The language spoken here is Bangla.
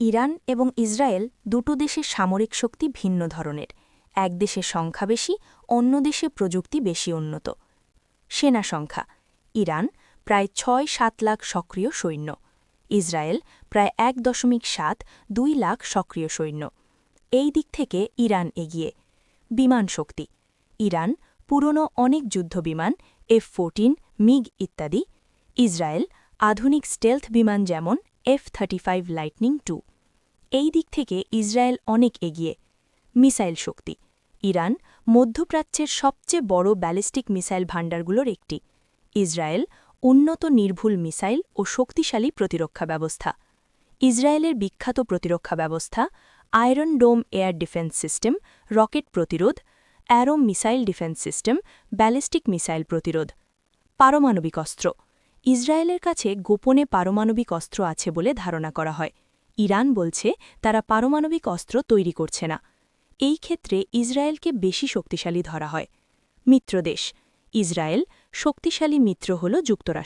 ইরান এবং ইসরায়েল দুটো দেশের সামরিক শক্তি ভিন্ন ধরনের। এক দেশে সংখ্যা বেশি, অন্য দেশে প্রযুক্তি বেশি উন্নত। সেনা সংখ্যা: ইরান প্রায় ৬-৭ লাখ সক্রিয় সৈন্য, ইসরায়েল প্রায় ১.৭-২ লাখ সক্রিয় সৈন্য। এই দিক থেকে ইরান এগিয়ে। বিমান শক্তি: ইরান পুরনো অনেক যুদ্ধবিমান F-14, মিগ ইত্যাদি, ইসরায়েল আধুনিক স্টেলথ বিমান যেমন F-35 লাইটনিং II। এই দিক থেকে ইসরায়েল অনেক এগিয়ে। মিসাইল শক্তি: ইরান মধ্যপ্রাচ্যের সবচেয়ে বড় ব্যালিস্টিক মিসাইল ভাণ্ডারগুলোর একটি, ইসরায়েল উন্নত নির্ভুল মিসাইল ও শক্তিশালী প্রতিরক্ষা ব্যবস্থা। ইসরায়েলের বিখ্যাত প্রতিরক্ষা ব্যবস্থা আয়রন ডোম এয়ার ডিফেন্স সিস্টেম, রকেট প্রতিরোধ, arrow missile defence system, ballistic missile প্রতিরোধ। পারমাণবিক অস্ত্র: ইসরায়েলের কাছে গোপনে পারমাণবিক অস্ত্র আছে বলে ধারণা করা হয়। ইরান বলছে তারা পারমাণবিক অস্ত্র তৈরি করছে না। এই ক্ষেত্রে ইসরায়েলকে বেশি শক্তিশালী ধরা হয়। মিত্রদেশ: ইসরায়েল শক্তিশালী মিত্র হল যুক্তরাষ্ট্র।